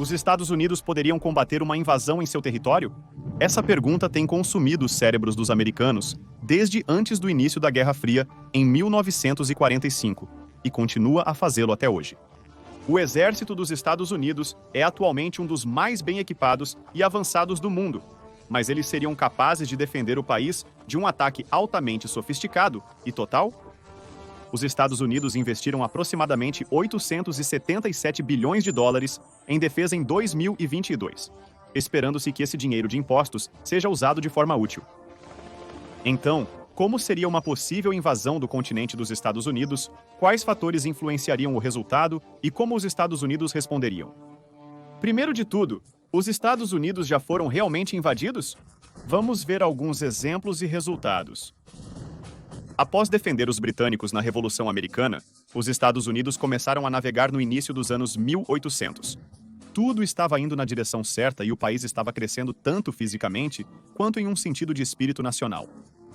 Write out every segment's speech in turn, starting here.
Os Estados Unidos poderiam combater uma invasão em seu território? Essa pergunta tem consumido os cérebros dos americanos desde antes do início da Guerra Fria, em 1945, e continua a fazê-lo até hoje. O exército dos Estados Unidos é atualmente um dos mais bem equipados e avançados do mundo, mas eles seriam capazes de defender o país de um ataque altamente sofisticado e total? Os Estados Unidos investiram aproximadamente 877 bilhões de dólares em defesa em 2022, esperando-se que esse dinheiro de impostos seja usado de forma útil. Então, como seria uma possível invasão do continente dos Estados Unidos? Quais fatores influenciariam o resultado e como os Estados Unidos responderiam? Primeiro de tudo, os Estados Unidos já foram realmente invadidos? Vamos ver alguns exemplos e resultados. Após defender os britânicos na Revolução Americana, os Estados Unidos começaram a navegar no início dos anos 1800. Tudo estava indo na direção certa e o país estava crescendo tanto fisicamente quanto em um sentido de espírito nacional.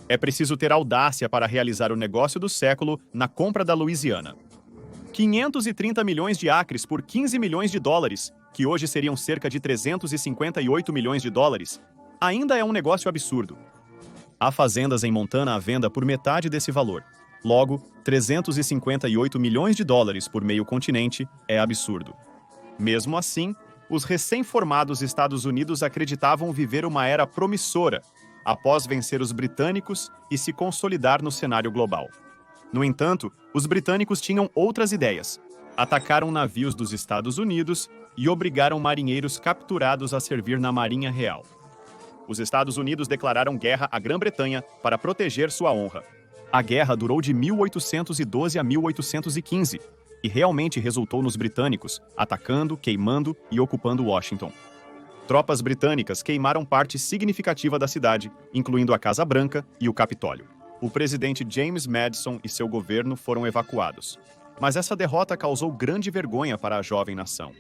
É preciso ter audácia para realizar o negócio do século na compra da Louisiana. 530 milhões de acres por 15 milhões de dólares, que hoje seriam cerca de 358 milhões de dólares, ainda é um negócio absurdo. Há fazendas em Montana à venda por metade desse valor. Logo, 358 milhões de dólares por meio continente é absurdo. Mesmo assim, os recém-formados Estados Unidos acreditavam viver uma era promissora, após vencer os britânicos e se consolidar no cenário global. No entanto, os britânicos tinham outras ideias. Atacaram navios dos Estados Unidos e obrigaram marinheiros capturados a servir na Marinha Real. Os Estados Unidos declararam guerra à Grã-Bretanha para proteger sua honra. A guerra durou de 1812 a 1815 e realmente resultou nos britânicos atacando, queimando e ocupando Washington. Tropas britânicas queimaram parte significativa da cidade, incluindo a Casa Branca e o Capitólio. O presidente James Madison e seu governo foram evacuados. Mas essa derrota causou grande vergonha para a jovem nação.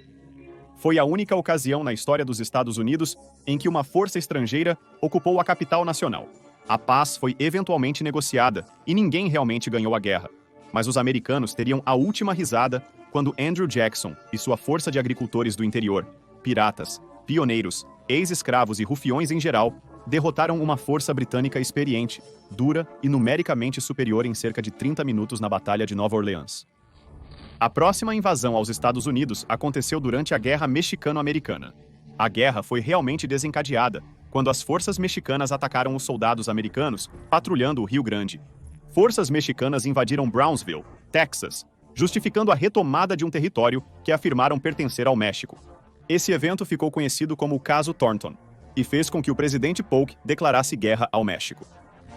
Foi a única ocasião na história dos Estados Unidos em que uma força estrangeira ocupou a capital nacional. A paz foi eventualmente negociada e ninguém realmente ganhou a guerra. Mas os americanos teriam a última risada quando Andrew Jackson e sua força de agricultores do interior, piratas, pioneiros, ex-escravos e rufiões em geral, derrotaram uma força britânica experiente, dura e numericamente superior em cerca de 30 minutos na Batalha de Nova Orleans. A próxima invasão aos Estados Unidos aconteceu durante a Guerra Mexicano-Americana. A guerra foi realmente desencadeada quando as forças mexicanas atacaram os soldados americanos patrulhando o Rio Grande. Forças mexicanas invadiram Brownsville, Texas, justificando a retomada de um território que afirmaram pertencer ao México. Esse evento ficou conhecido como o Caso Thornton e fez com que o presidente Polk declarasse guerra ao México.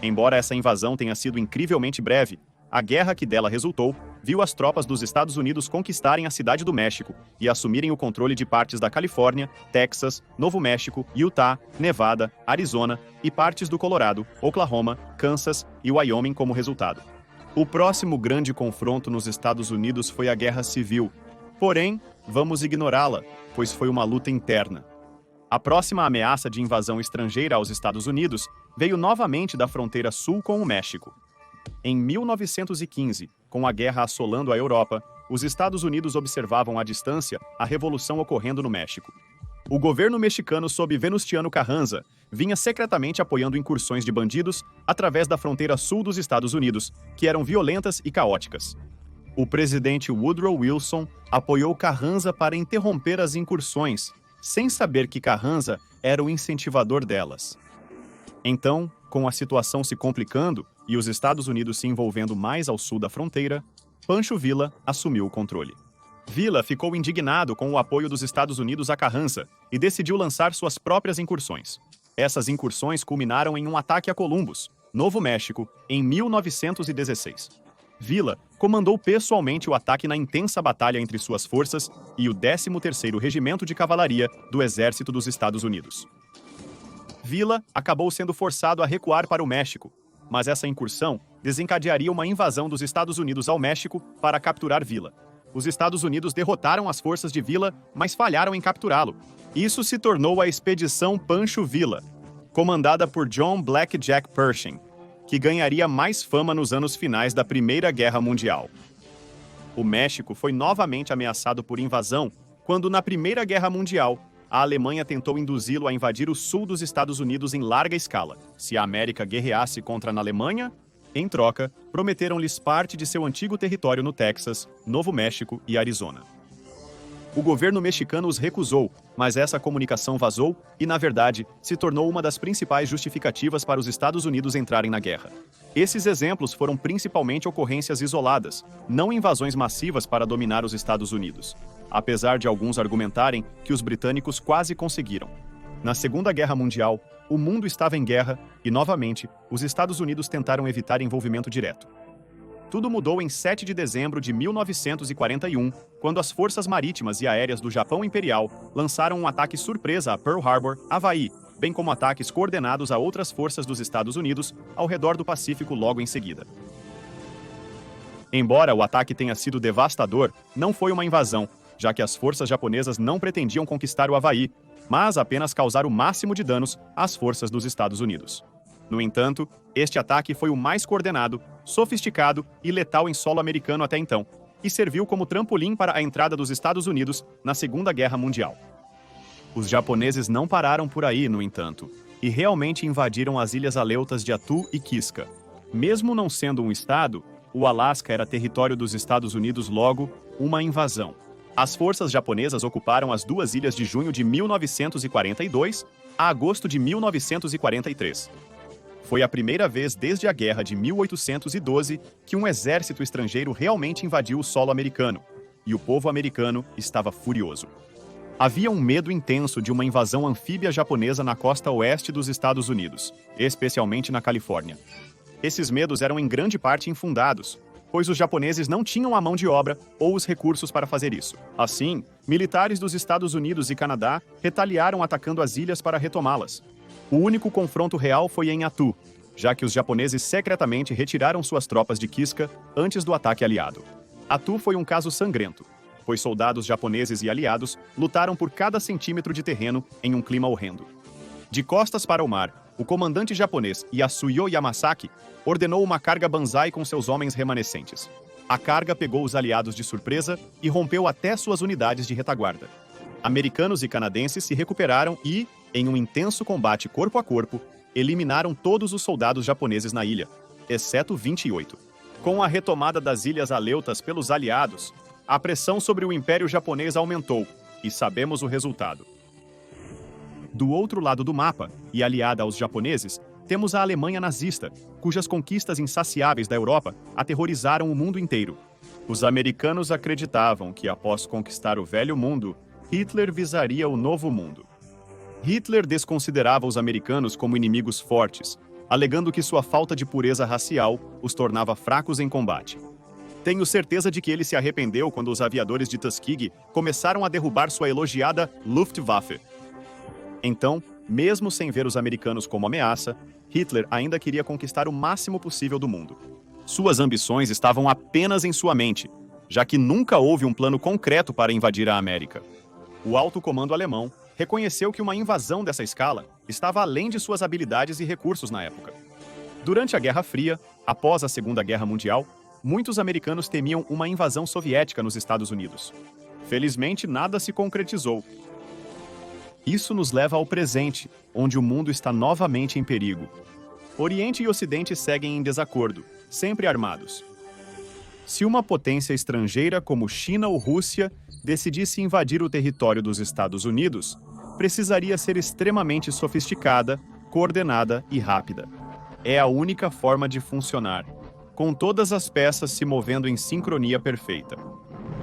Embora essa invasão tenha sido incrivelmente breve, a guerra que dela resultou viu as tropas dos Estados Unidos conquistarem a cidade do México e assumirem o controle de partes da Califórnia, Texas, Novo México, Utah, Nevada, Arizona e partes do Colorado, Oklahoma, Kansas e Wyoming como resultado. O próximo grande confronto nos Estados Unidos foi a Guerra Civil. Porém, vamos ignorá-la, pois foi uma luta interna. A próxima ameaça de invasão estrangeira aos Estados Unidos veio novamente da fronteira sul com o México. Em 1915, com a guerra assolando a Europa, os Estados Unidos observavam à distância a revolução ocorrendo no México. O governo mexicano sob Venustiano Carranza vinha secretamente apoiando incursões de bandidos através da fronteira sul dos Estados Unidos, que eram violentas e caóticas. O presidente Woodrow Wilson apoiou Carranza para interromper as incursões, sem saber que Carranza era o incentivador delas. Então, com a situação se complicando e os Estados Unidos se envolvendo mais ao sul da fronteira, Pancho Villa assumiu o controle. Villa ficou indignado com o apoio dos Estados Unidos a Carranza e decidiu lançar suas próprias incursões. Essas incursões culminaram em um ataque a Columbus, Novo México, em 1916. Villa comandou pessoalmente o ataque na intensa batalha entre suas forças e o 13º Regimento de Cavalaria do Exército dos Estados Unidos. Villa acabou sendo forçado a recuar para o México, mas essa incursão desencadearia uma invasão dos Estados Unidos ao México para capturar Villa. Os Estados Unidos derrotaram as forças de Villa, mas falharam em capturá-lo. Isso se tornou a Expedição Pancho Villa, comandada por John Blackjack Pershing, que ganharia mais fama nos anos finais da Primeira Guerra Mundial. O México foi novamente ameaçado por invasão quando na Primeira Guerra Mundial, a Alemanha tentou induzi-lo a invadir o sul dos Estados Unidos em larga escala, se a América guerreasse contra a Alemanha. Em troca, prometeram-lhes parte de seu antigo território no Texas, Novo México e Arizona. O governo mexicano os recusou, mas essa comunicação vazou e, na verdade, se tornou uma das principais justificativas para os Estados Unidos entrarem na guerra. Esses exemplos foram principalmente ocorrências isoladas, não invasões massivas para dominar os Estados Unidos, apesar de alguns argumentarem que os britânicos quase conseguiram. Na Segunda Guerra Mundial, o mundo estava em guerra e, novamente, os Estados Unidos tentaram evitar envolvimento direto. Tudo mudou em 7 de dezembro de 1941, quando as forças marítimas e aéreas do Japão Imperial lançaram um ataque surpresa a Pearl Harbor, Havaí, bem como ataques coordenados a outras forças dos Estados Unidos ao redor do Pacífico logo em seguida. Embora o ataque tenha sido devastador, não foi uma invasão, já que as forças japonesas não pretendiam conquistar o Havaí, mas apenas causar o máximo de danos às forças dos Estados Unidos. No entanto, este ataque foi o mais coordenado, sofisticado e letal em solo americano até então, e serviu como trampolim para a entrada dos Estados Unidos na Segunda Guerra Mundial. Os japoneses não pararam por aí, no entanto, e realmente invadiram as ilhas Aleutas de Attu e Kiska. Mesmo não sendo um estado, o Alasca era território dos Estados Unidos, logo, uma invasão. As forças japonesas ocuparam as duas ilhas de junho de 1942 a agosto de 1943. Foi a primeira vez desde a Guerra de 1812 que um exército estrangeiro realmente invadiu o solo americano, e o povo americano estava furioso. Havia um medo intenso de uma invasão anfíbia japonesa na costa oeste dos Estados Unidos, especialmente na Califórnia. Esses medos eram em grande parte infundados, pois os japoneses não tinham a mão de obra ou os recursos para fazer isso. Assim, militares dos Estados Unidos e Canadá retaliaram atacando as ilhas para retomá-las. O único confronto real foi em Attu, já que os japoneses secretamente retiraram suas tropas de Kiska antes do ataque aliado. Attu foi um caso sangrento, pois soldados japoneses e aliados lutaram por cada centímetro de terreno em um clima horrendo. De costas para o mar, o comandante japonês Yasuyo Yamasaki ordenou uma carga banzai com seus homens remanescentes. A carga pegou os aliados de surpresa e rompeu até suas unidades de retaguarda. Americanos e canadenses se recuperaram e, em um intenso combate corpo a corpo, eliminaram todos os soldados japoneses na ilha, exceto 28. Com a retomada das ilhas Aleutas pelos aliados, a pressão sobre o Império Japonês aumentou, e sabemos o resultado. Do outro lado do mapa, e aliada aos japoneses, temos a Alemanha nazista, cujas conquistas insaciáveis da Europa aterrorizaram o mundo inteiro. Os americanos acreditavam que, após conquistar o Velho Mundo, Hitler visaria o Novo Mundo. Hitler desconsiderava os americanos como inimigos fortes, alegando que sua falta de pureza racial os tornava fracos em combate. Tenho certeza de que ele se arrependeu quando os aviadores de Tuskegee começaram a derrubar sua elogiada Luftwaffe. Então, mesmo sem ver os americanos como ameaça, Hitler ainda queria conquistar o máximo possível do mundo. Suas ambições estavam apenas em sua mente, já que nunca houve um plano concreto para invadir a América. O alto comando alemão reconheceu que uma invasão dessa escala estava além de suas habilidades e recursos na época. Durante a Guerra Fria, após a Segunda Guerra Mundial, muitos americanos temiam uma invasão soviética nos Estados Unidos. Felizmente, nada se concretizou. Isso nos leva ao presente, onde o mundo está novamente em perigo. Oriente e Ocidente seguem em desacordo, sempre armados. Se uma potência estrangeira como China ou Rússia decidisse invadir o território dos Estados Unidos, precisaria ser extremamente sofisticada, coordenada e rápida. É a única forma de funcionar, com todas as peças se movendo em sincronia perfeita.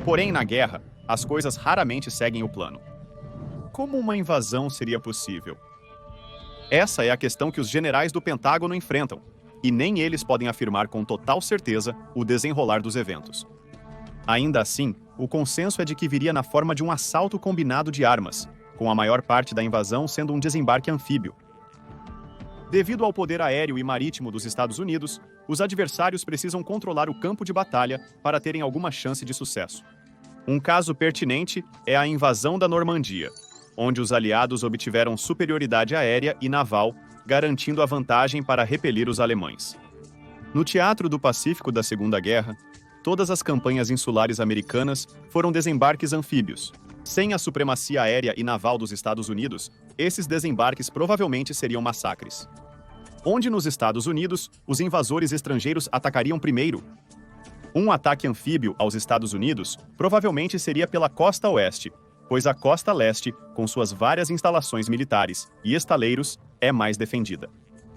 Porém, na guerra, as coisas raramente seguem o plano. Como uma invasão seria possível? Essa é a questão que os generais do Pentágono enfrentam, e nem eles podem afirmar com total certeza o desenrolar dos eventos. Ainda assim, o consenso é de que viria na forma de um assalto combinado de armas, com a maior parte da invasão sendo um desembarque anfíbio. Devido ao poder aéreo e marítimo dos Estados Unidos, os adversários precisam controlar o campo de batalha para terem alguma chance de sucesso. Um caso pertinente é a invasão da Normandia, onde os aliados obtiveram superioridade aérea e naval, garantindo a vantagem para repelir os alemães. No teatro do Pacífico da Segunda Guerra, todas as campanhas insulares americanas foram desembarques anfíbios, Sem a supremacia aérea e naval dos Estados Unidos, esses desembarques provavelmente seriam massacres. Onde nos Estados Unidos, os invasores estrangeiros atacariam primeiro? Um ataque anfíbio aos Estados Unidos provavelmente seria pela costa oeste, pois a costa leste, com suas várias instalações militares e estaleiros, é mais defendida.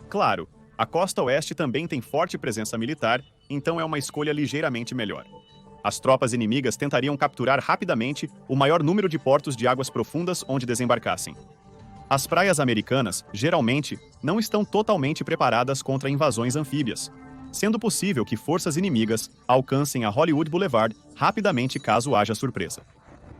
Claro, a costa oeste também tem forte presença militar, então é uma escolha ligeiramente melhor. As tropas inimigas tentariam capturar rapidamente o maior número de portos de águas profundas onde desembarcassem. As praias americanas, geralmente, não estão totalmente preparadas contra invasões anfíbias, sendo possível que forças inimigas alcancem a Hollywood Boulevard rapidamente caso haja surpresa.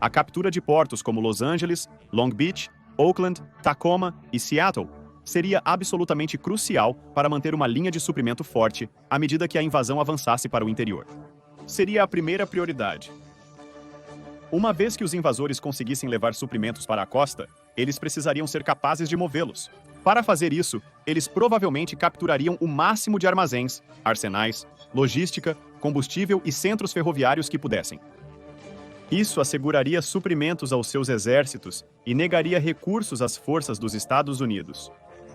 A captura de portos como Los Angeles, Long Beach, Oakland, Tacoma e Seattle seria absolutamente crucial para manter uma linha de suprimento forte à medida que a invasão avançasse para o interior. Seria a primeira prioridade. Uma vez que os invasores conseguissem levar suprimentos para a costa, eles precisariam ser capazes de movê-los. Para fazer isso, eles provavelmente capturariam o máximo de armazéns, arsenais, logística, combustível e centros ferroviários que pudessem. Isso asseguraria suprimentos aos seus exércitos e negaria recursos às forças dos Estados Unidos.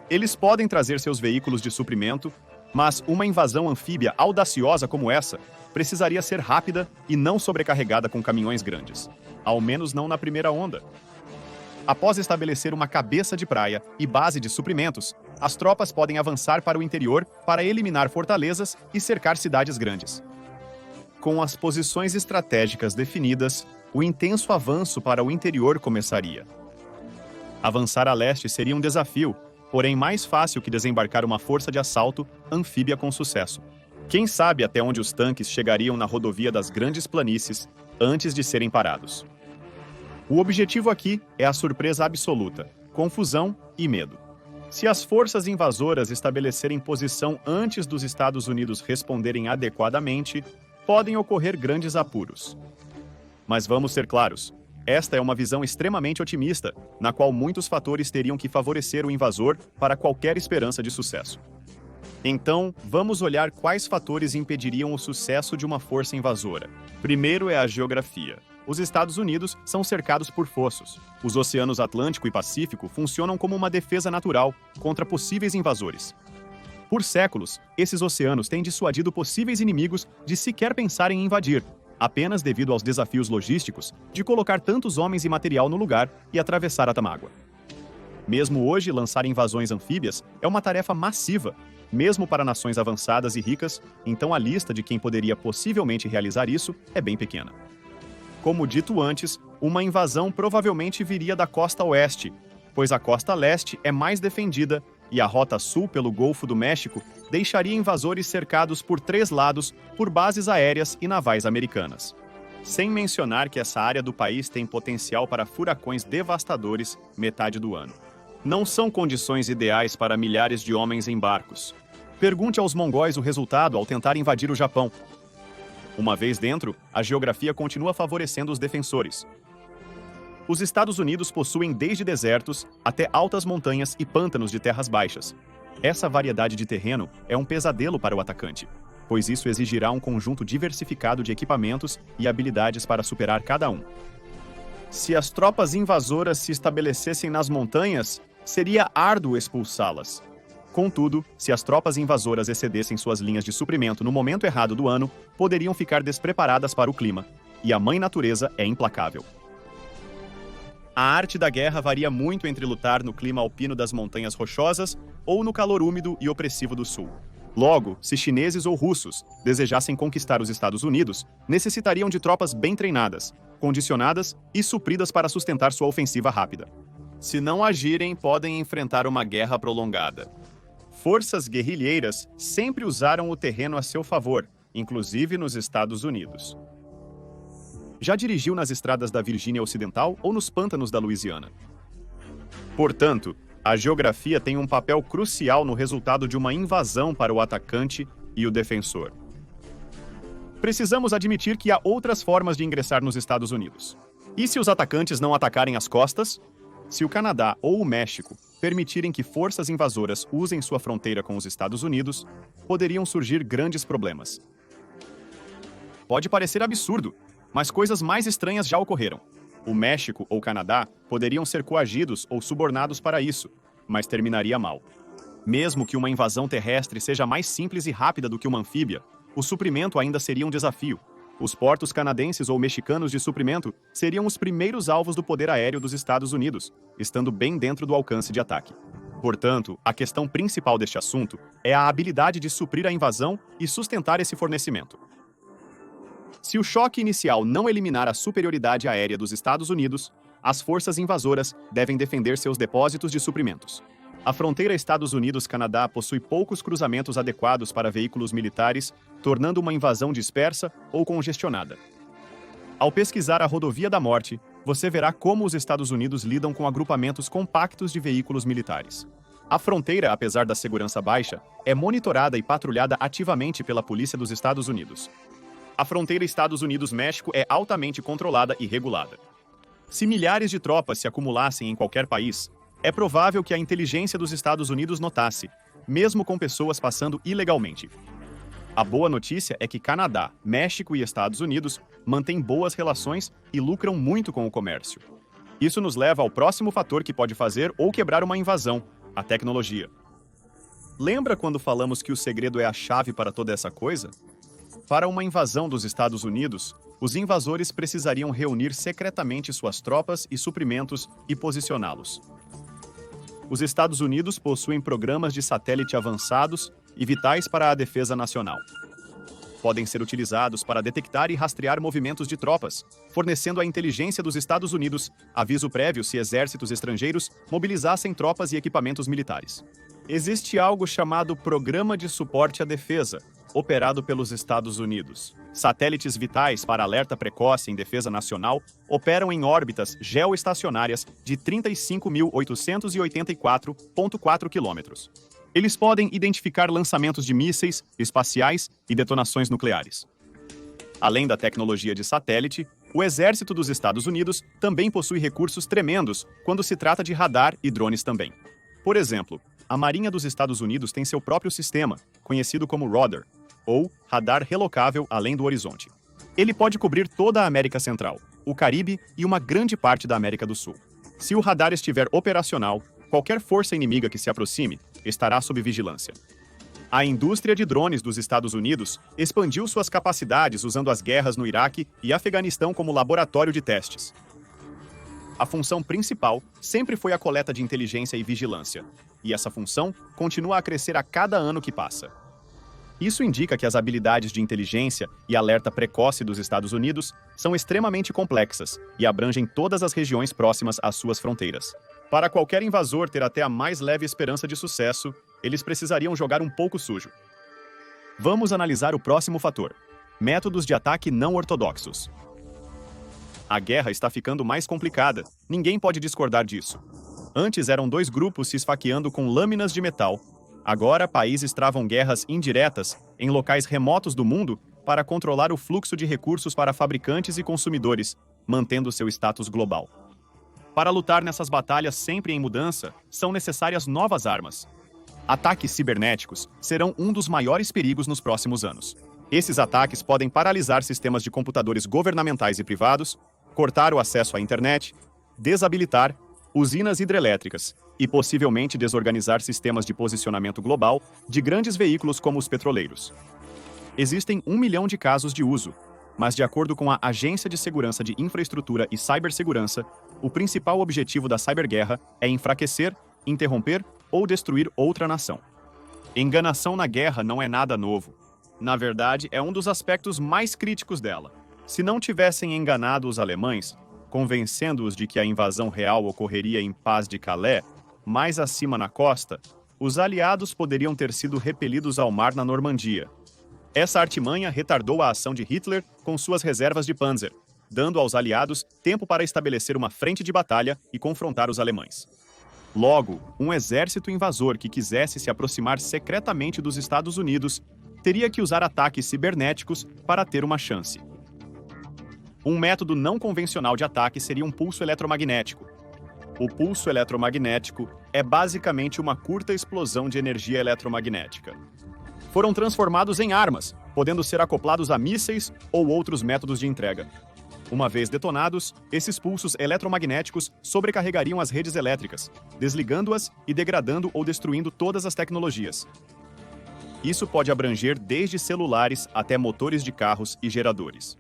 Eles podem trazer seus veículos de suprimento, mas uma invasão anfíbia audaciosa como essa precisaria ser rápida e não sobrecarregada com caminhões grandes. Ao menos não na primeira onda. Após estabelecer uma cabeça de praia e base de suprimentos, as tropas podem avançar para o interior para eliminar fortalezas e cercar cidades grandes. Com as posições estratégicas definidas, o intenso avanço para o interior começaria. Avançar a leste seria um desafio, porém mais fácil que desembarcar uma força de assalto anfíbia com sucesso. Quem sabe até onde os tanques chegariam na rodovia das Grandes Planícies antes de serem parados. O objetivo aqui é a surpresa absoluta, confusão e medo. Se as forças invasoras estabelecerem posição antes dos Estados Unidos responderem adequadamente, podem ocorrer grandes apuros. Mas vamos ser claros, esta é uma visão extremamente otimista, na qual muitos fatores teriam que favorecer o invasor para qualquer esperança de sucesso. Então, vamos olhar quais fatores impediriam o sucesso de uma força invasora. Primeiro é a geografia. Os Estados Unidos são cercados por fossos. Os oceanos Atlântico e Pacífico funcionam como uma defesa natural contra possíveis invasores. Por séculos, esses oceanos têm dissuadido possíveis inimigos de sequer pensarem em invadir, apenas devido aos desafios logísticos de colocar tantos homens e material no lugar e atravessar a Tamágua. Mesmo hoje, lançar invasões anfíbias é uma tarefa massiva, mesmo para nações avançadas e ricas, então a lista de quem poderia possivelmente realizar isso é bem pequena. Como dito antes, uma invasão provavelmente viria da costa oeste, pois a costa leste é mais defendida e a rota sul pelo Golfo do México deixaria invasores cercados por 3 lados por bases aéreas e navais americanas. Sem mencionar que essa área do país tem potencial para furacões devastadores metade do ano. Não são condições ideais para milhares de homens em barcos. Pergunte aos mongóis o resultado ao tentar invadir o Japão. Uma vez dentro, a geografia continua favorecendo os defensores. Os Estados Unidos possuem desde desertos até altas montanhas e pântanos de terras baixas. Essa variedade de terreno é um pesadelo para o atacante, pois isso exigirá um conjunto diversificado de equipamentos e habilidades para superar cada um. Se as tropas invasoras se estabelecessem nas montanhas, seria árduo expulsá-las. Contudo, se as tropas invasoras excedessem suas linhas de suprimento no momento errado do ano, poderiam ficar despreparadas para o clima, e a mãe natureza é implacável. A arte da guerra varia muito entre lutar no clima alpino das montanhas rochosas ou no calor úmido e opressivo do sul. Logo, se chineses ou russos desejassem conquistar os Estados Unidos, necessitariam de tropas bem treinadas, condicionadas e supridas para sustentar sua ofensiva rápida. Se não agirem, podem enfrentar uma guerra prolongada. Forças guerrilheiras sempre usaram o terreno a seu favor, inclusive nos Estados Unidos. Já dirigiu nas estradas da Virgínia Ocidental ou nos pântanos da Louisiana. Portanto, a geografia tem um papel crucial no resultado de uma invasão para o atacante e o defensor. Precisamos admitir que há outras formas de ingressar nos Estados Unidos. E se os atacantes não atacarem as costas? Se o Canadá ou o México permitirem que forças invasoras usem sua fronteira com os Estados Unidos, poderiam surgir grandes problemas. Pode parecer absurdo, mas coisas mais estranhas já ocorreram. O México ou Canadá poderiam ser coagidos ou subornados para isso, mas terminaria mal. Mesmo que uma invasão terrestre seja mais simples e rápida do que uma anfíbia, o suprimento ainda seria um desafio. Os portos canadenses ou mexicanos de suprimento seriam os primeiros alvos do poder aéreo dos Estados Unidos, estando bem dentro do alcance de ataque. Portanto, a questão principal deste assunto é a habilidade de suprir a invasão e sustentar esse fornecimento. Se o choque inicial não eliminar a superioridade aérea dos Estados Unidos, as forças invasoras devem defender seus depósitos de suprimentos. A fronteira Estados Unidos-Canadá possui poucos cruzamentos adequados para veículos militares, tornando uma invasão dispersa ou congestionada. Ao pesquisar a Rodovia da Morte, você verá como os Estados Unidos lidam com agrupamentos compactos de veículos militares. A fronteira, apesar da segurança baixa, é monitorada e patrulhada ativamente pela Polícia dos Estados Unidos. A fronteira Estados Unidos-México é altamente controlada e regulada. Se milhares de tropas se acumulassem em qualquer país, é provável que a inteligência dos Estados Unidos notasse, mesmo com pessoas passando ilegalmente. A boa notícia é que Canadá, México e Estados Unidos mantêm boas relações e lucram muito com o comércio. Isso nos leva ao próximo fator que pode fazer ou quebrar uma invasão: a tecnologia. Lembra quando falamos que o segredo é a chave para toda essa coisa? Para uma invasão dos Estados Unidos, os invasores precisariam reunir secretamente suas tropas e suprimentos e posicioná-los. Os Estados Unidos possuem programas de satélite avançados e vitais para a defesa nacional. Podem ser utilizados para detectar e rastrear movimentos de tropas, fornecendo à inteligência dos Estados Unidos aviso prévio se exércitos estrangeiros mobilizassem tropas e equipamentos militares. Existe algo chamado Programa de Suporte à Defesa, operado pelos Estados Unidos. Satélites vitais para alerta precoce em defesa nacional operam em órbitas geoestacionárias de 35.884,4 km. Eles podem identificar lançamentos de mísseis, espaciais e detonações nucleares. Além da tecnologia de satélite, o Exército dos Estados Unidos também possui recursos tremendos quando se trata de radar e drones também. Por exemplo, a Marinha dos Estados Unidos tem seu próprio sistema, conhecido como RODER, ou Radar Relocável Além do Horizonte. Ele pode cobrir toda a América Central, o Caribe e uma grande parte da América do Sul. Se o radar estiver operacional, qualquer força inimiga que se aproxime estará sob vigilância. A indústria de drones dos Estados Unidos expandiu suas capacidades usando as guerras no Iraque e Afeganistão como laboratório de testes. A função principal sempre foi a coleta de inteligência e vigilância, e essa função continua a crescer a cada ano que passa. Isso indica que as habilidades de inteligência e alerta precoce dos Estados Unidos são extremamente complexas e abrangem todas as regiões próximas às suas fronteiras. Para qualquer invasor ter até a mais leve esperança de sucesso, eles precisariam jogar um pouco sujo. Vamos analisar o próximo fator: métodos de ataque não ortodoxos. A guerra está ficando mais complicada, ninguém pode discordar disso. Antes eram dois grupos se esfaqueando com lâminas de metal. Agora, países travam guerras indiretas em locais remotos do mundo para controlar o fluxo de recursos para fabricantes e consumidores, mantendo seu status global. Para lutar nessas batalhas sempre em mudança, são necessárias novas armas. Ataques cibernéticos serão um dos maiores perigos nos próximos anos. Esses ataques podem paralisar sistemas de computadores governamentais e privados, cortar o acesso à internet, desabilitar usinas hidrelétricas e possivelmente desorganizar sistemas de posicionamento global de grandes veículos como os petroleiros. Existem 1 milhão de casos de uso, mas de acordo com a Agência de Segurança de Infraestrutura e Cibersegurança, o principal objetivo da ciberguerra é enfraquecer, interromper ou destruir outra nação. Enganação na guerra não é nada novo. Na verdade, é um dos aspectos mais críticos dela. Se não tivessem enganado os alemães, convencendo-os de que a invasão real ocorreria em Paz de Calais, mais acima na costa, os aliados poderiam ter sido repelidos ao mar na Normandia. Essa artimanha retardou a ação de Hitler com suas reservas de Panzer, dando aos aliados tempo para estabelecer uma frente de batalha e confrontar os alemães. Logo, um exército invasor que quisesse se aproximar secretamente dos Estados Unidos teria que usar ataques cibernéticos para ter uma chance. Um método não convencional de ataque seria um pulso eletromagnético. O pulso eletromagnético é basicamente uma curta explosão de energia eletromagnética. Foram transformados em armas, podendo ser acoplados a mísseis ou outros métodos de entrega. Uma vez detonados, esses pulsos eletromagnéticos sobrecarregariam as redes elétricas, desligando-as e degradando ou destruindo todas as tecnologias. Isso pode abranger desde celulares até motores de carros e geradores.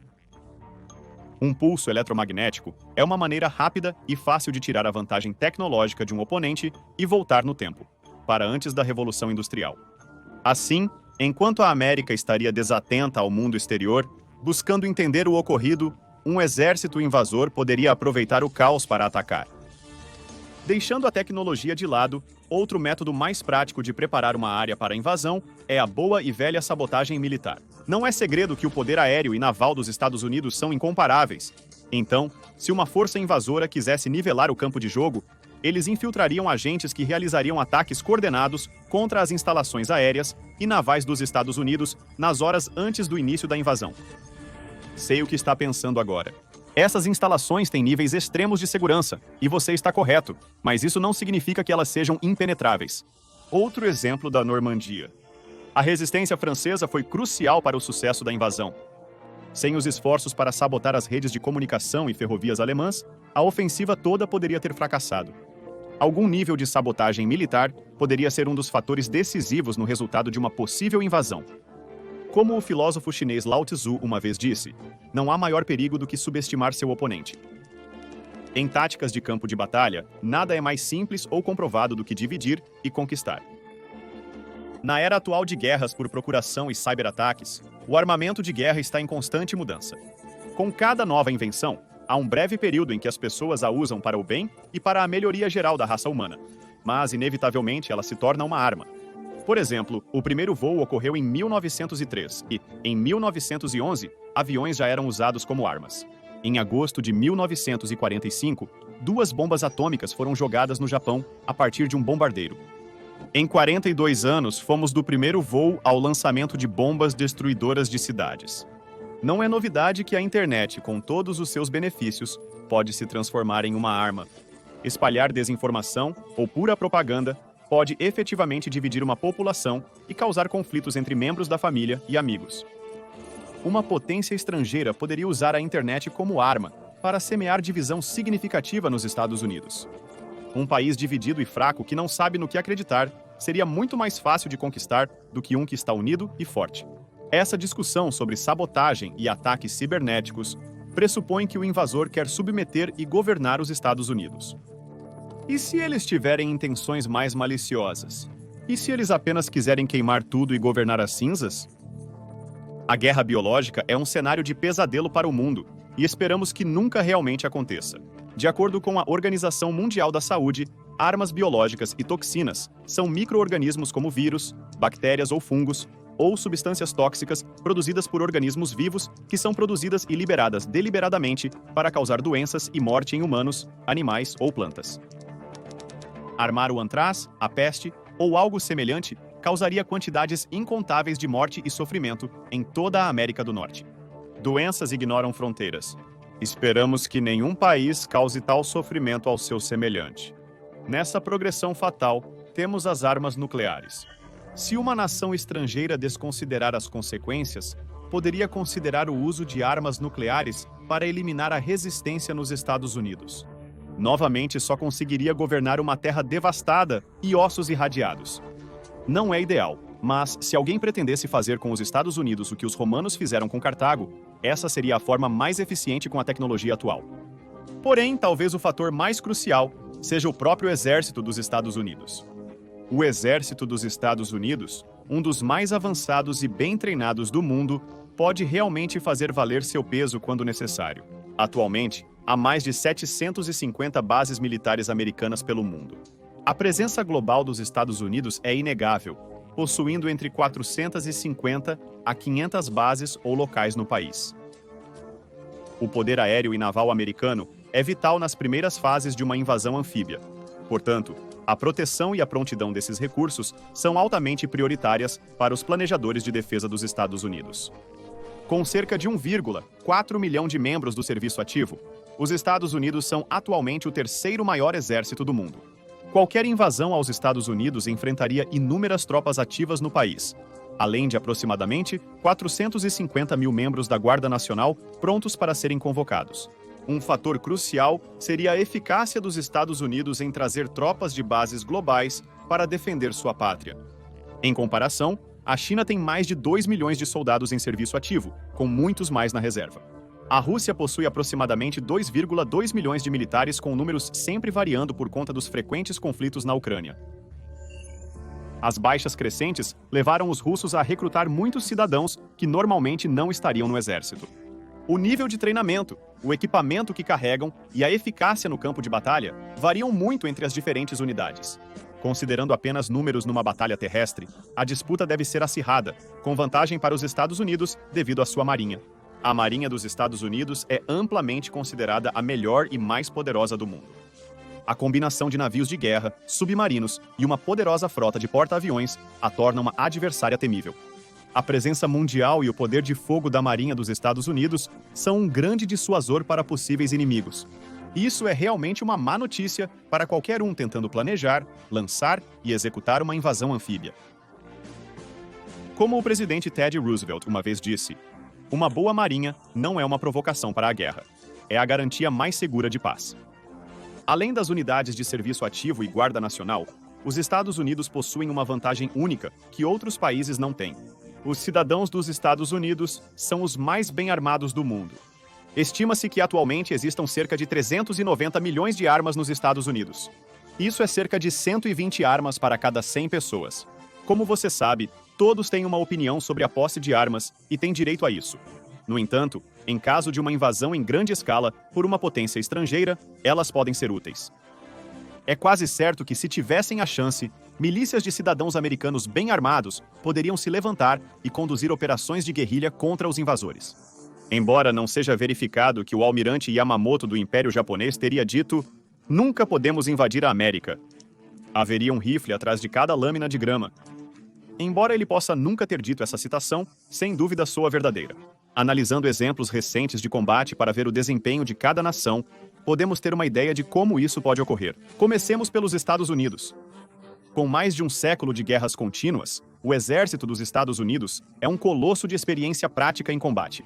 Um pulso eletromagnético é uma maneira rápida e fácil de tirar a vantagem tecnológica de um oponente e voltar no tempo, para antes da Revolução Industrial. Assim, enquanto a América estaria desatenta ao mundo exterior, buscando entender o ocorrido, um exército invasor poderia aproveitar o caos para atacar. Deixando a tecnologia de lado, outro método mais prático de preparar uma área para a invasão é a boa e velha sabotagem militar. Não é segredo que o poder aéreo e naval dos Estados Unidos são incomparáveis. Então, se uma força invasora quisesse nivelar o campo de jogo, eles infiltrariam agentes que realizariam ataques coordenados contra as instalações aéreas e navais dos Estados Unidos nas horas antes do início da invasão. Sei o que está pensando agora. Essas instalações têm níveis extremos de segurança, e você está correto, mas isso não significa que elas sejam impenetráveis. Outro exemplo da Normandia. A resistência francesa foi crucial para o sucesso da invasão. Sem os esforços para sabotar as redes de comunicação e ferrovias alemãs, a ofensiva toda poderia ter fracassado. Algum nível de sabotagem militar poderia ser um dos fatores decisivos no resultado de uma possível invasão. Como o filósofo chinês Lao Tzu uma vez disse, não há maior perigo do que subestimar seu oponente. Em táticas de campo de batalha, nada é mais simples ou comprovado do que dividir e conquistar. Na era atual de guerras por procuração e cyberataques, o armamento de guerra está em constante mudança. Com cada nova invenção, há um breve período em que as pessoas a usam para o bem e para a melhoria geral da raça humana, mas inevitavelmente ela se torna uma arma. Por exemplo, o primeiro voo ocorreu em 1903 e, em 1911, aviões já eram usados como armas. Em agosto de 1945, 2 bombas atômicas foram jogadas no Japão a partir de um bombardeiro. Em 42 anos, fomos do primeiro voo ao lançamento de bombas destruidoras de cidades. Não é novidade que a internet, com todos os seus benefícios, pode se transformar em uma arma. Espalhar desinformação ou pura propaganda pode efetivamente dividir uma população e causar conflitos entre membros da família e amigos. Uma potência estrangeira poderia usar a internet como arma para semear divisão significativa nos Estados Unidos. Um país dividido e fraco que não sabe no que acreditar seria muito mais fácil de conquistar do que um que está unido e forte. Essa discussão sobre sabotagem e ataques cibernéticos pressupõe que o invasor quer submeter e governar os Estados Unidos. E se eles tiverem intenções mais maliciosas? E se eles apenas quiserem queimar tudo e governar as cinzas? A guerra biológica é um cenário de pesadelo para o mundo, e esperamos que nunca realmente aconteça. De acordo com a Organização Mundial da Saúde, armas biológicas e toxinas são micro-organismos como vírus, bactérias ou fungos, ou substâncias tóxicas produzidas por organismos vivos que são produzidas e liberadas deliberadamente para causar doenças e morte em humanos, animais ou plantas. Armar o antraz, a peste ou algo semelhante causaria quantidades incontáveis de morte e sofrimento em toda a América do Norte. Doenças ignoram fronteiras. Esperamos que nenhum país cause tal sofrimento ao seu semelhante. Nessa progressão fatal, temos as armas nucleares. Se uma nação estrangeira desconsiderar as consequências, poderia considerar o uso de armas nucleares para eliminar a resistência nos Estados Unidos. Novamente, só conseguiria governar uma terra devastada e ossos irradiados. Não é ideal, mas se alguém pretendesse fazer com os Estados Unidos o que os romanos fizeram com Cartago, essa seria a forma mais eficiente com a tecnologia atual. Porém, talvez o fator mais crucial seja o próprio exército dos Estados Unidos. O exército dos Estados Unidos, um dos mais avançados e bem treinados do mundo, pode realmente fazer valer seu peso quando necessário. Atualmente, há mais de 750 bases militares americanas pelo mundo. A presença global dos Estados Unidos é inegável, possuindo entre 450 a 500 bases ou locais no país. O poder aéreo e naval americano é vital nas primeiras fases de uma invasão anfíbia. Portanto, a proteção e a prontidão desses recursos são altamente prioritárias para os planejadores de defesa dos Estados Unidos. Com cerca de 1,4 milhão de membros do serviço ativo, os Estados Unidos são atualmente o terceiro maior exército do mundo. Qualquer invasão aos Estados Unidos enfrentaria inúmeras tropas ativas no país, além de aproximadamente 450 mil membros da Guarda Nacional prontos para serem convocados. Um fator crucial seria a eficácia dos Estados Unidos em trazer tropas de bases globais para defender sua pátria. Em comparação, a China tem mais de 2 milhões de soldados em serviço ativo, com muitos mais na reserva. A Rússia possui aproximadamente 2,2 milhões de militares, com números sempre variando por conta dos frequentes conflitos na Ucrânia. As baixas crescentes levaram os russos a recrutar muitos cidadãos que normalmente não estariam no exército. O nível de treinamento, o equipamento que carregam e a eficácia no campo de batalha variam muito entre as diferentes unidades. Considerando apenas números numa batalha terrestre, a disputa deve ser acirrada, com vantagem para os Estados Unidos devido à sua marinha. A Marinha dos Estados Unidos é amplamente considerada a melhor e mais poderosa do mundo. A combinação de navios de guerra, submarinos e uma poderosa frota de porta-aviões a torna uma adversária temível. A presença mundial e o poder de fogo da Marinha dos Estados Unidos são um grande dissuasor para possíveis inimigos. Isso é realmente uma má notícia para qualquer um tentando planejar, lançar e executar uma invasão anfíbia. Como o presidente Teddy Roosevelt uma vez disse, uma boa marinha não é uma provocação para a guerra. É a garantia mais segura de paz. Além das unidades de serviço ativo e Guarda Nacional, os Estados Unidos possuem uma vantagem única que outros países não têm. Os cidadãos dos Estados Unidos são os mais bem armados do mundo. Estima-se que atualmente existam cerca de 390 milhões de armas nos Estados Unidos. Isso é cerca de 120 armas para cada 100 pessoas. Como você sabe, todos têm uma opinião sobre a posse de armas e têm direito a isso. No entanto, em caso de uma invasão em grande escala por uma potência estrangeira, elas podem ser úteis. É quase certo que, se tivessem a chance, milícias de cidadãos americanos bem armados poderiam se levantar e conduzir operações de guerrilha contra os invasores. Embora não seja verificado que o almirante Yamamoto do Império Japonês teria dito: "Nunca podemos invadir a América." Haveria um rifle atrás de cada lâmina de grama. Embora ele possa nunca ter dito essa citação, sem dúvida soa verdadeira. Analisando exemplos recentes de combate para ver o desempenho de cada nação, podemos ter uma ideia de como isso pode ocorrer. Comecemos pelos Estados Unidos. Com mais de um século de guerras contínuas, o exército dos Estados Unidos é um colosso de experiência prática em combate.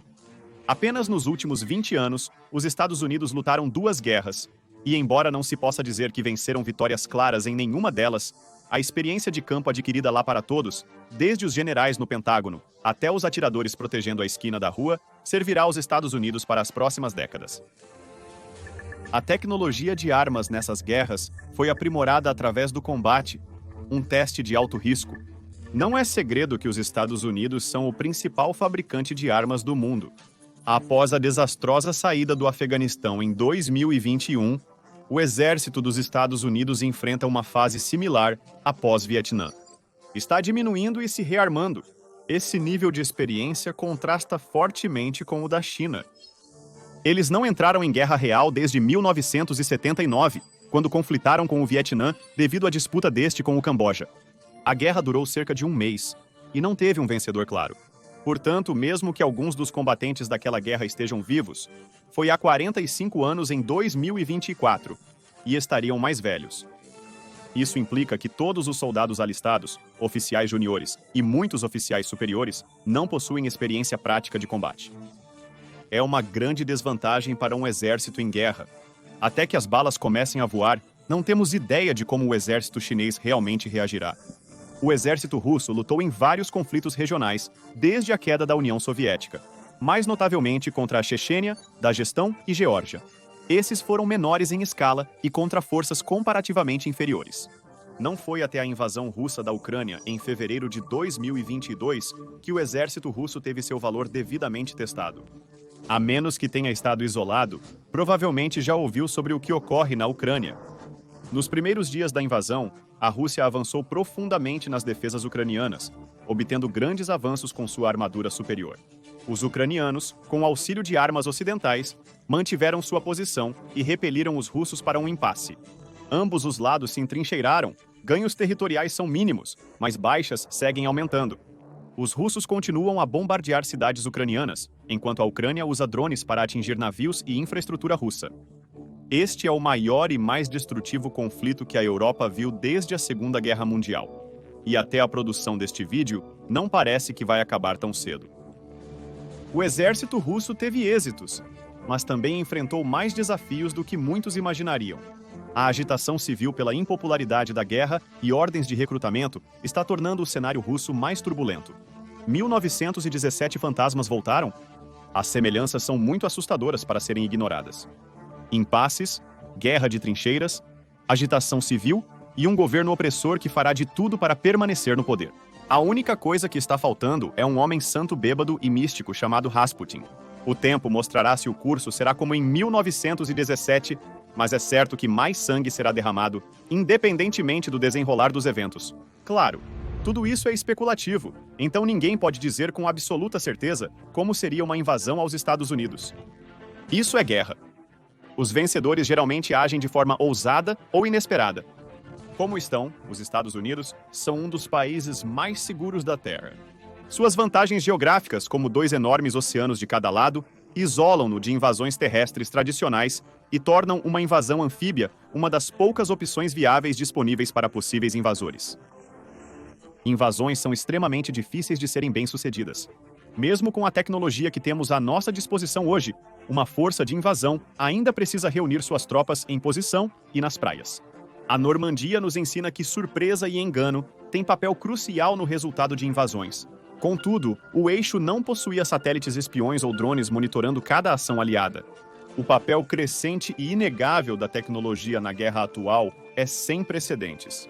Apenas nos últimos 20 anos, os Estados Unidos lutaram 2 guerras, e embora não se possa dizer que venceram vitórias claras em nenhuma delas, a experiência de campo adquirida lá para todos, desde os generais no Pentágono até os atiradores protegendo a esquina da rua, servirá aos Estados Unidos para as próximas décadas. A tecnologia de armas nessas guerras foi aprimorada através do combate, um teste de alto risco. Não é segredo que os Estados Unidos são o principal fabricante de armas do mundo. Após a desastrosa saída do Afeganistão em 2021, o exército dos Estados Unidos enfrenta uma fase similar após Vietnã. Está diminuindo e se rearmando. Esse nível de experiência contrasta fortemente com o da China. Eles não entraram em guerra real desde 1979, quando conflitaram com o Vietnã devido à disputa deste com o Camboja. A guerra durou cerca de um mês e não teve um vencedor claro. Portanto, mesmo que alguns dos combatentes daquela guerra estejam vivos, foi há 45 anos em 2024 e estariam mais velhos. Isso implica que todos os soldados alistados, oficiais juniores e muitos oficiais superiores não possuem experiência prática de combate. É uma grande desvantagem para um exército em guerra. Até que as balas comecem a voar, não temos ideia de como o exército chinês realmente reagirá. O exército russo lutou em vários conflitos regionais desde a queda da União Soviética, mais notavelmente contra a Chechênia, Daguestão e Geórgia. Esses foram menores em escala e contra forças comparativamente inferiores. Não foi até a invasão russa da Ucrânia em fevereiro de 2022 que o exército russo teve seu valor devidamente testado. A menos que tenha estado isolado, provavelmente já ouviu sobre o que ocorre na Ucrânia. Nos primeiros dias da invasão, a Rússia avançou profundamente nas defesas ucranianas, obtendo grandes avanços com sua armadura superior. Os ucranianos, com o auxílio de armas ocidentais, mantiveram sua posição e repeliram os russos para um impasse. Ambos os lados se entrincheiraram, ganhos territoriais são mínimos, mas baixas seguem aumentando. Os russos continuam a bombardear cidades ucranianas, enquanto a Ucrânia usa drones para atingir navios e infraestrutura russa. Este é o maior e mais destrutivo conflito que a Europa viu desde a Segunda Guerra Mundial. e até a produção deste vídeo, não parece que vai acabar tão cedo. O exército russo teve êxitos, mas também enfrentou mais desafios do que muitos imaginariam. A agitação civil pela impopularidade da guerra e ordens de recrutamento está tornando o cenário russo mais turbulento. 1917 fantasmas voltaram? As semelhanças são muito assustadoras para serem ignoradas. Impasses, guerra de trincheiras, agitação civil e um governo opressor que fará de tudo para permanecer no poder. A única coisa que está faltando é um homem santo bêbado e místico chamado Rasputin. O tempo mostrará se o curso será como em 1917, mas é certo que mais sangue será derramado, independentemente do desenrolar dos eventos. Claro, tudo isso é especulativo, então ninguém pode dizer com absoluta certeza como seria uma invasão aos Estados Unidos. Isso é guerra. Os vencedores geralmente agem de forma ousada ou inesperada. Como estão, os Estados Unidos são um dos países mais seguros da Terra. Suas vantagens geográficas, como 2 enormes oceanos de cada lado, isolam-no de invasões terrestres tradicionais e tornam uma invasão anfíbia uma das poucas opções viáveis disponíveis para possíveis invasores. Invasões são extremamente difíceis de serem bem-sucedidas. Mesmo com a tecnologia que temos à nossa disposição hoje, uma força de invasão ainda precisa reunir suas tropas em posição e nas praias. A Normandia nos ensina que surpresa e engano têm papel crucial no resultado de invasões. Contudo, o eixo não possuía satélites espiões ou drones monitorando cada ação aliada. O papel crescente e inegável da tecnologia na guerra atual é sem precedentes.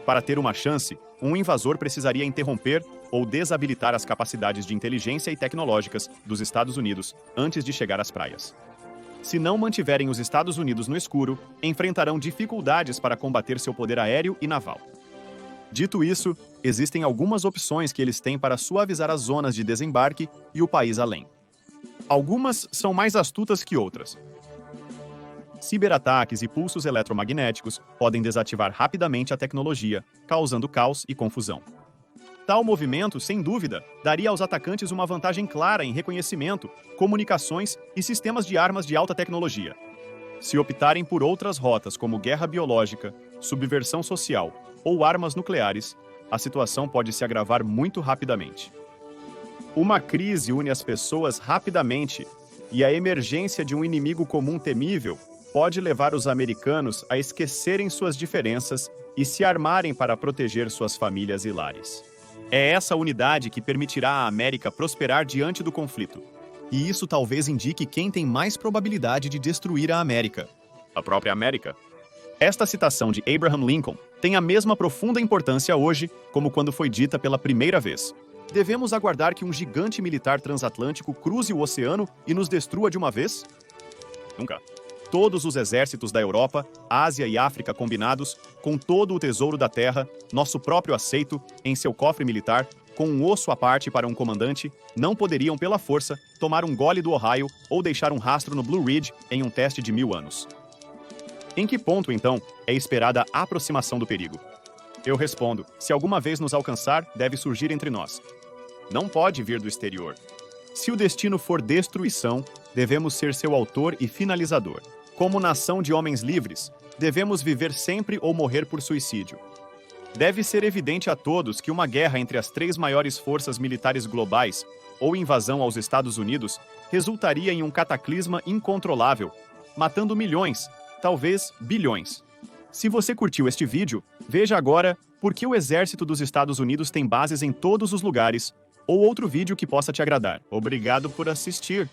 Para ter uma chance, um invasor precisaria interromper ou desabilitar as capacidades de inteligência e tecnológicas dos Estados Unidos antes de chegar às praias. Se não mantiverem os Estados Unidos no escuro, enfrentarão dificuldades para combater seu poder aéreo e naval. Dito isso, existem algumas opções que eles têm para suavizar as zonas de desembarque e o país além. Algumas são mais astutas que outras. Ciberataques e pulsos eletromagnéticos podem desativar rapidamente a tecnologia, causando caos e confusão. Tal movimento, sem dúvida, daria aos atacantes uma vantagem clara em reconhecimento, comunicações e sistemas de armas de alta tecnologia. Se optarem por outras rotas como guerra biológica, subversão social ou armas nucleares, a situação pode se agravar muito rapidamente. Uma crise une as pessoas rapidamente e a emergência de um inimigo comum temível pode levar os americanos a esquecerem suas diferenças e se armarem para proteger suas famílias e lares. É essa unidade que permitirá à América prosperar diante do conflito. E isso talvez indique quem tem mais probabilidade de destruir a América. A própria América. Esta citação de Abraham Lincoln tem a mesma profunda importância hoje como quando foi dita pela primeira vez. Devemos aguardar que um gigante militar transatlântico cruze o oceano e nos destrua de uma vez? Nunca. Todos os exércitos da Europa, Ásia e África combinados, com todo o tesouro da terra, nosso próprio aceito, em seu cofre militar, com um osso à parte para um comandante, não poderiam, pela força, tomar um gole do Ohio ou deixar um rastro no Blue Ridge em um teste de 1000 anos. Em que ponto, então, é esperada a aproximação do perigo? Eu respondo, se alguma vez nos alcançar, deve surgir entre nós. Não pode vir do exterior. Se o destino for destruição, devemos ser seu autor e finalizador. Como nação de homens livres, devemos viver sempre ou morrer por suicídio. Deve ser evidente a todos que uma guerra entre as 3 maiores forças militares globais ou invasão aos Estados Unidos resultaria em um cataclisma incontrolável, matando milhões, talvez bilhões. Se você curtiu este vídeo, veja agora por que o exército dos Estados Unidos tem bases em todos os lugares, ou outro vídeo que possa te agradar. Obrigado por assistir!